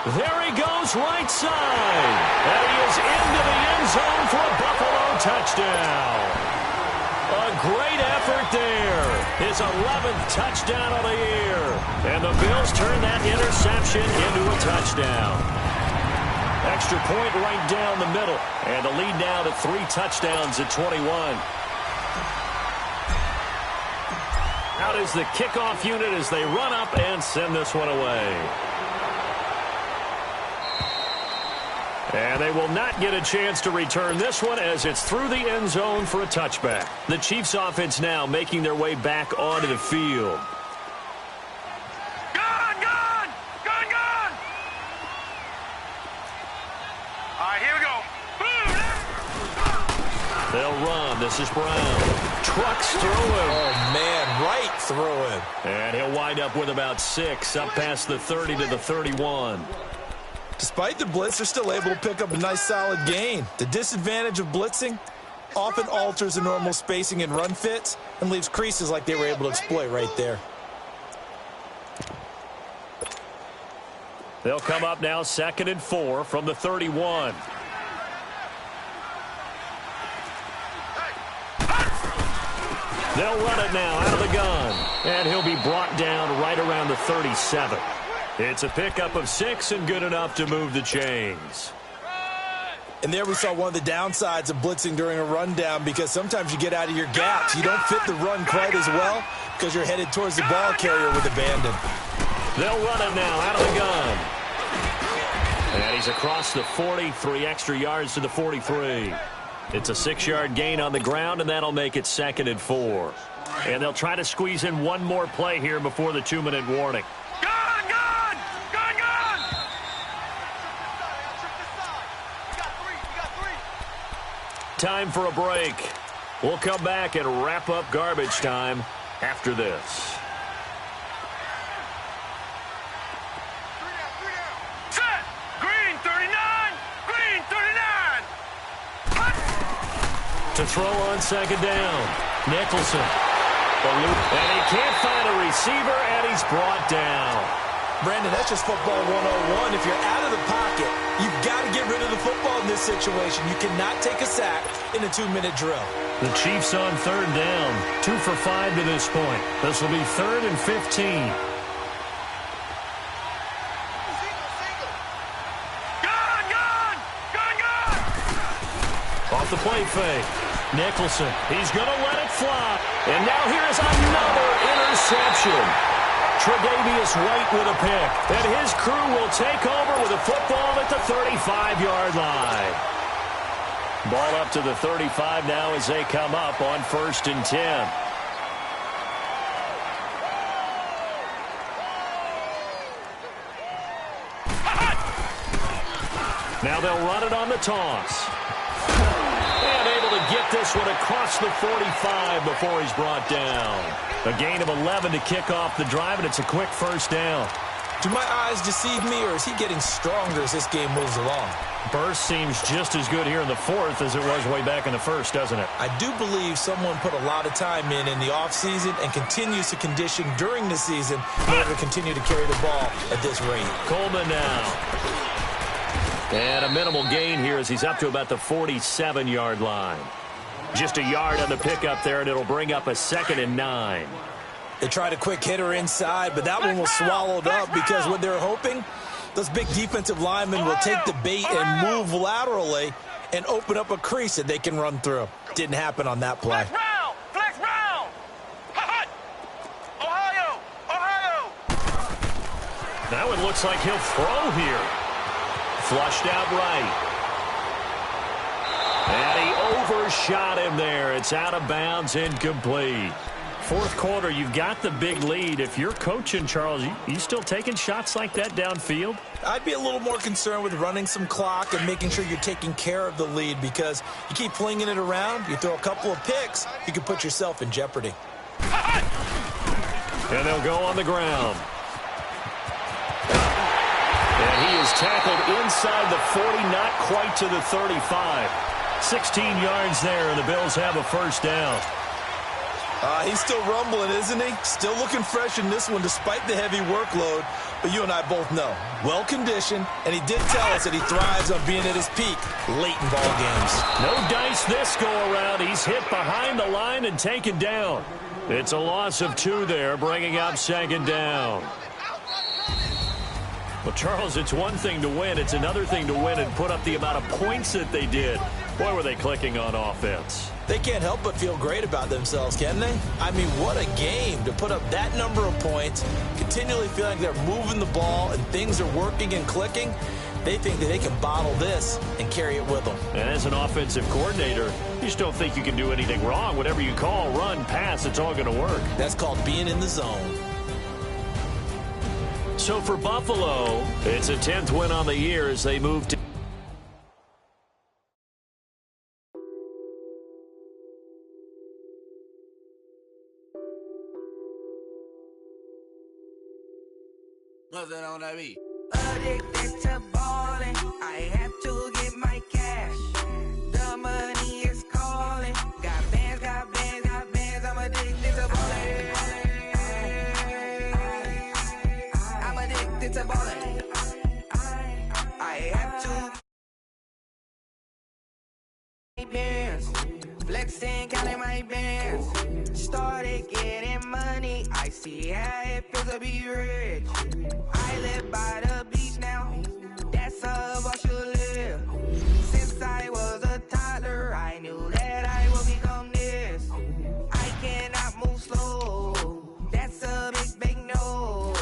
There he goes right side. And he is into the end zone for a Buffalo touchdown. A great effort there. His 11th touchdown of the year. And the Bills turn that interception into a touchdown. Extra point right down the middle. And the lead now to 3 touchdowns at 21. Out is the kickoff unit as they run up and send this one away. And they will not get a chance to return this one as it's through the end zone for a touchback. The Chiefs offense now making their way back onto the field. Gone! All right, here we go. Boom! They'll run. This is Brown. Trucks through him. Oh, man, right through him. And he'll wind up with about 6, up past the 30 to the 31. Despite the blitz, they're still able to pick up a nice solid gain. The disadvantage of blitzing often alters the normal spacing and run fits and leaves creases like they were able to exploit right there. They'll come up now 2nd and 4 from the 31. They'll run it now out of the gun. And he'll be brought down right around the 37. It's a pickup of 6 and good enough to move the chains. And there we saw one of the downsides of blitzing during a rundown, because sometimes you get out of your gaps. You don't fit the run quite as well because you're headed towards the ball carrier with abandon. They'll run it now out of the gun. And he's across the 40, 3 extra yards to the 43. It's a 6-yard gain on the ground, and that'll make it 2nd and 4. And they'll try to squeeze in one more play here before the 2-minute warning. Time for a break. We'll come back and wrap up garbage time after this. Set! Green 39! Green 39! Hut! To throw on 2nd down. Nicholson. And he can't find a receiver, and he's brought down. Brandon, that's just football 101. If you're out of the pocket, you've got to get rid of the football in this situation. You cannot take a sack in a 2-minute drill. The Chiefs on 3rd down. 2 for 5 to this point. This will be 3rd and 15. Gone! Off the play fake. Nicholson. He's going to let it fly. And now here is another interception. Tre'Davious White with a pick. And his crew will take over with a football at the 35-yard line. Ball up to the 35 now as they come up on 1st and 10. Now they'll run it on the toss. And able to get this one across the 45 before he's brought down. A gain of 11 to kick off the drive, and it's a quick 1st down. Do my eyes deceive me, or is he getting stronger as this game moves along? Burst seems just as good here in the 4th as it was way back in the 1st, doesn't it? I do believe someone put a lot of time in the offseason and continues to condition during the season in order to continue to carry the ball at this rate. Coleman now. And a minimal gain here as he's up to about the 47-yard line. Just a yard on the pickup there, and it'll bring up a 2nd and 9. They tried a quick hitter inside, but that one was swallowed up because what they're hoping, those big defensive linemen will take the bait and move laterally and open up a crease that they can run through. Didn't happen on that play. Flex round! Hut! Ohio! That one looks like he'll throw here. Flushed out right. And he overshot him there. It's out of bounds, incomplete. 4th quarter, you've got the big lead. If you're coaching, Charles, you still taking shots like that downfield? I'd be a little more concerned with running some clock and making sure you're taking care of the lead, because you keep flinging it around, you throw a couple of picks, you can put yourself in jeopardy. And they'll go on the ground. And he is tackled inside the 40, not quite to the 35. 16 yards there, and the Bills have a 1st down. He's still rumbling, isn't he? Still looking fresh in this one despite the heavy workload. But you and I both know, well-conditioned, and he did tell us that he thrives on being at his peak late in ball games. No dice this go-around. He's hit behind the line and taken down. It's a loss of 2 there, bringing up second down. Well, Charles, it's one thing to win. It's another thing to win and put up the amount of points that they did. Boy, were they clicking on offense. They can't help but feel great about themselves, can they? I mean, what a game to put up that number of points, continually feeling like they're moving the ball and things are working and clicking. They think that they can bottle this and carry it with them. And as an offensive coordinator, you just don't think you can do anything wrong. Whatever you call, run, pass, it's all going to work. That's called being in the zone. So for Buffalo, it's a 10th win on the year as they move to... What's that on that beat? Addicted to ballin', I have to get my cash. The money is calling. Got bands, got bands, got bands. I'm addicted to ballin'. I'm addicted to ballin'. I have to bands. Flexing, counting my bands. Started getting money. I see how it feels to be rich. I live by the beach now. That's how I should live. Since I was a toddler, I knew that I would become this. I cannot move slow. That's a big no.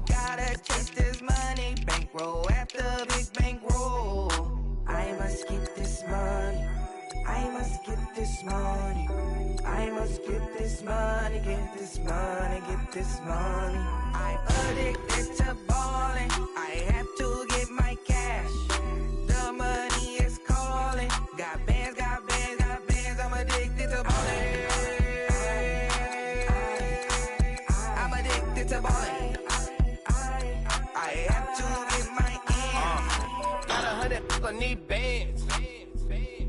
Gotta chase this money. Bankroll after big bankroll. I must get this money. I must get this money. I must get this money, get this money, get this money. I'm addicted to ballin'. I have to get my cash. The money is calling. Got bands, got bands, got bands. I'm addicted to ballin'. I'm addicted to ballin'. I have to get my ends. Got 100, I need bands.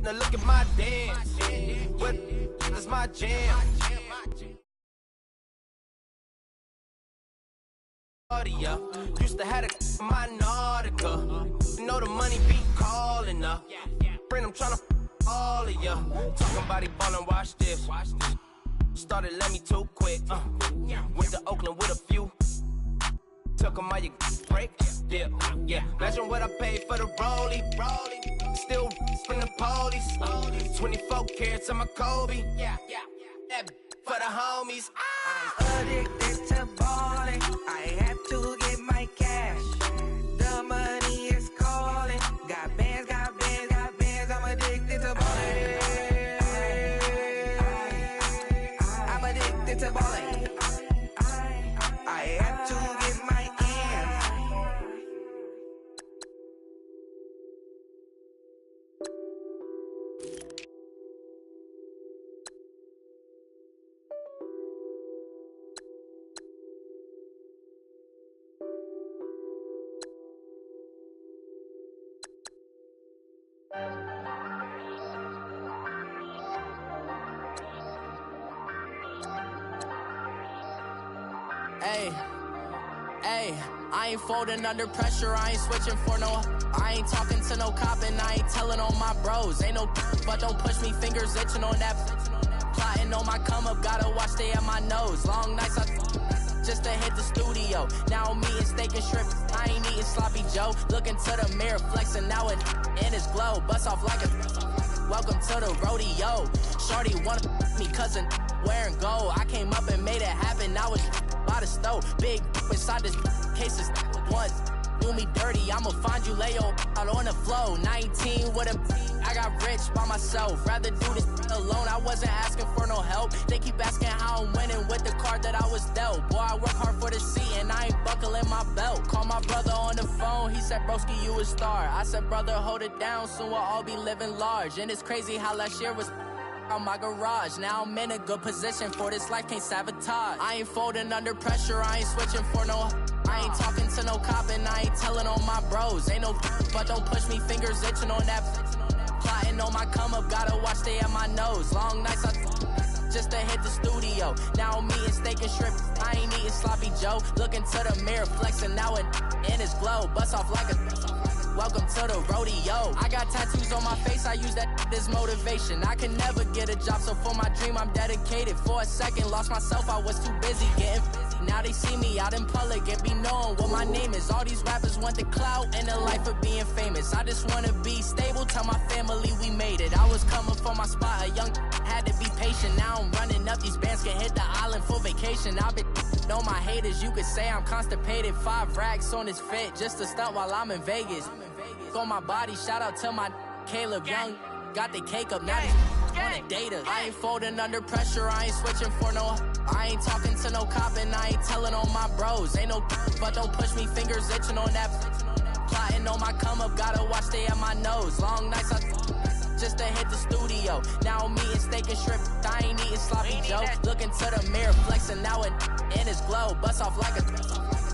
Now look at my dance. What is my jam? Used to have a my Nautica. You know the money be calling up. Friend, I'm tryna all of ya. Talking about he ballin', watch this. Started let me too quick. Went to Oakland with a few. Took 'em all you break. Yeah. Imagine what I paid for the rollie. Still from the police. 24 carats on my Kobe. That for the homies. I'm addicted to ballin'. I have to get my cash. The money is calling. Got bands, got bands, got bands. I'm addicted to ballin'. I'm addicted to ballin'. I have to get my ends. Hey, I ain't folding under pressure, I ain't switching for no. I ain't talking to no cop and I ain't telling on my bros. Ain't no but don't push me, fingers itching on that. Plotting on my come up, gotta watch stay at my nose. Long nights I just to hit the studio. Now I'm eating steak and shrimp, I ain't eating sloppy Joe. Looking to the mirror, flexing now and in his glow. Bust off like a welcome to the rodeo. Shorty wanna me cousin wearing gold. I came up and made it happen, now it's by the stove. Big inside this cases once. Do me dirty, I'ma find you lay out on the floor. 19 with a I got rich by myself. Rather do this alone, I wasn't asking for no help. They keep asking how I'm winning with the card that I was dealt. Boy, I work hard for the seat and I ain't buckling my belt. Call my brother on the phone, he said, broski, you a star. I said, brother, hold it down, soon we'll all be living large. And it's crazy how last year was on my garage. Now I'm in a good position for this life, can't sabotage. I ain't folding under pressure, I ain't switching for no. I ain't talking to no cop and I ain't telling on my bros. Ain't no but don't push me, fingers itching on that. Plotting on my come up, gotta watch stay at my nose. Long nights I just to hit the studio. Now I'm eating steak and shrimp, I ain't eating sloppy Joe. Looking to the mirror, flexing now in his glow. Bust off like a welcome to the rodeo. I got tattoos on my face, I use that as motivation. I can never get a job, so for my dream I'm dedicated. For a second, lost myself, I was too busy getting now they see me out in public and be knowing what my name is. All these rappers want the clout and the life of being famous. I just wanna be stable, tell my family we made it. I was coming for my spot, a young had to be patient. Now I'm running up, these bands can hit the island for vacation. I've been on my haters, you could say I'm constipated. 5 racks on his fit, just to stunt while I'm in Vegas. On my body, shout out to my Caleb Young. Got the cake up, now they on the data. I ain't folding under pressure, I ain't switching for no. I ain't talking to no cop and I ain't telling on my bros. Ain't no but don't push me, fingers itching on that. Plotting on my come up, gotta watch stay at my nose. Long nights just to hit the studio. Now I'm eating steak and shrimp, I ain't eating sloppy Joe. Looking to the mirror, flexing now in his glow. Bust off like a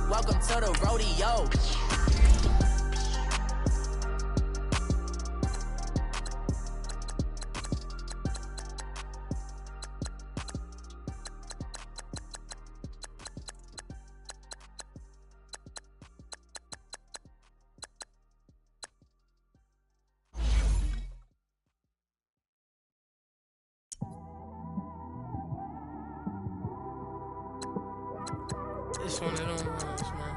welcome to the rodeo. It's one of them ones, man.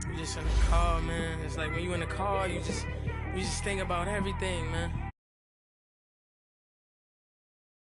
You just in the car, man. It's like when you in the car, you just think about everything, man.